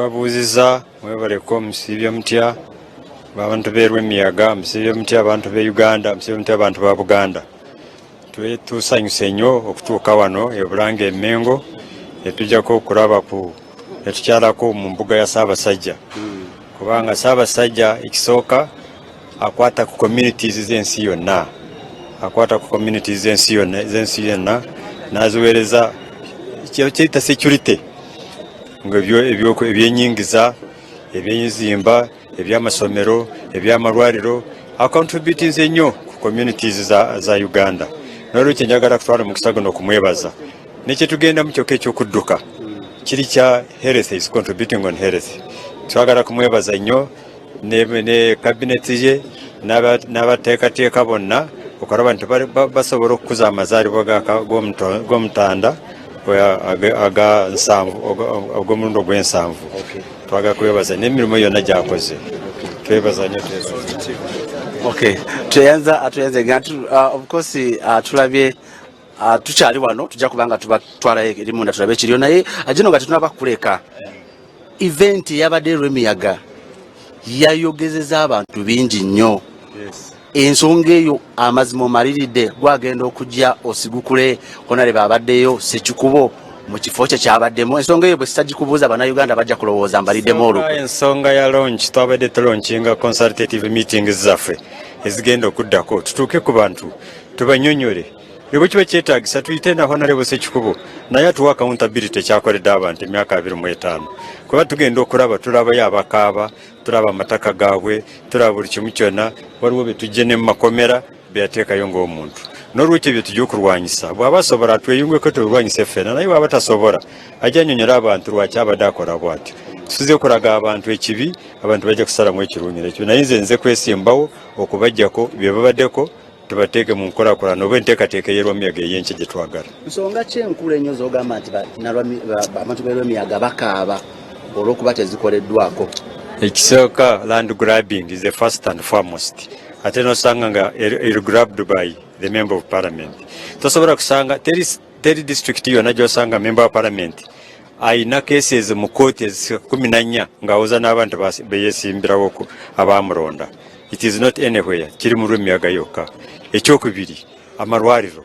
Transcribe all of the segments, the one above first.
babuuziza mwebaleko musibye mutya abantu b'Erwemiyaga, musibye mutya abantu b'e Uganda, musibye mutya abantu ba Buganda. Tusanyuse nnyo okutuuka wano e Bulange e Mengo etujjako okulaba ku etukyalako mu mbuga ya Ssaabasajja kubanga Ssaabasajja ekisooka akwata ku communities z'ensi yonna n'aziweereza kyeyita security ebyenyingiza ebyenzimba ebyamasomero ebyamalwaliro acontributinze nnyo ku communities za Uganda. N'olwekyo njagala kutwala mukisa guno okumwebaza nekyetugenda mu kyokka ekyokudduka kiri kya health is contributing on health. Twagala kumwebaza nnyo ne kabineti ye n'abateekateeka bonna okulaba nti basobola okukuza amazaalibwa g'omutanda ogw'omulundi ogw'ensanvu. Twagala kwebaza n'emirimu yonna gyakoze. Twebaza nnyo. Okay, tuyanza of course tulabye tukyali wano tujja kubanga tubatwala eri munda tulabe ekiriyo naye agino nga tetunaba kuleka event yabadde Erwemiyaga yayogezeza abantu bingi nnyo. Ensonga eyo amazima omaliridde gwagenda okujja osigukule honale babaddeyo Sekikubo mu kifo kye kyabaddemu. Ensonga eyo bwe sitagikubuuza Bannayuganda bajja kulowooza mbaliddemu olwo. Ensonga ya launch twabadde tulaunchinga consultative meetings zaffe ezigenda okuddako tutuuke ku bantu tubanyonyole bwe kiba kyetaagisa tuyite na Honorable Sekikubo naye atuwa accountability kyakoledde abantu emyaka 25 kuba tugenda okulaba tulabayo abakaaba tulaba amataka gaabwe tulaba buli kimu kyonna waliwo bye tujje ne mu makomera byateekayo ng'omuntu. N'olwekyo bye tujja okulwanyisa bw'aba asobola tweyungeko tulwanyise ffenna naye bw'aba tasobola ajja annyonnyola abantu lwaki abadde akola bw'atyo. Tusuze okulaga abantu ekibi abantu bajja kusalamu ekirungi nekyo naye nze kwesimbawo okubajjako bye babaddeko tubateeke mu nkolaakolana oba enteekateeka y'Erwemiyaga ey'enkye gye twagala. Nsonga ki enkulu ennyo z'ogamba nti abantu b'Erwemiyaga bakaaba olw'okuba tezikoleddwako? Ekisooka land grabbing is the first and foremost. Ate nosanga nga grabbed by the member of parliament. Tosobola kusanga teri district yonna gy'osanga member of parliament ayina cases mu kooti 14 ng'awoza n'abantu beyeesimbirawo abaamulonda. It is not anywhere. Kiri mu Erwemiyaga yokka. Ekyokubiri amalwaliro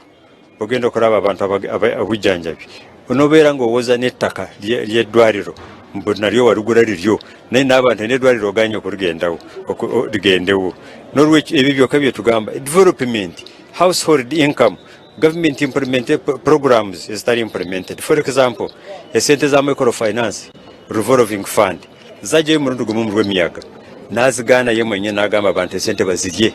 ogenda okulaba abantu abujjanjabi onobeera ng'owoza n'ettaka ly'eddwaliro mbu nalyo waligula liryo naye n'abantu n'eddwaliro oganye ligendewo. N'olwekyo ebyo byokka bye tugamba development household income government implemented programs ezitali implemented. For example esente za microfinance revolving fund zajjayo mulundi gumu mu Erwemiyaga n'azigaana ye mwennyini n'agamba abantu esente bazirye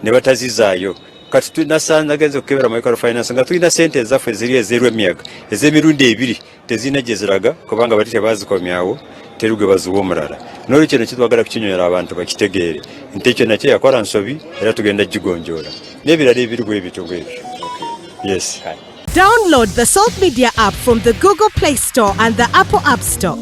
ne batazizaayo. Kati tunasanze okukebera microfinance nga tulina sente ezaffe ziri ez'Erwemiyaga ez'emirundi 2 tezirina gye ziraga kubanga bati tebazikomyawo teri gwe baziwa omulala. N'olwekyo ne kitwagala kukinyonyola abantu bakitegeere nti ekyo nakyo yakola nsobi era tugenda gigonjoola n'ebirala ebiri bwe ebitugo ebyo. Yes. Download the Salt Media app from the Google Play Store and the Apple App Store.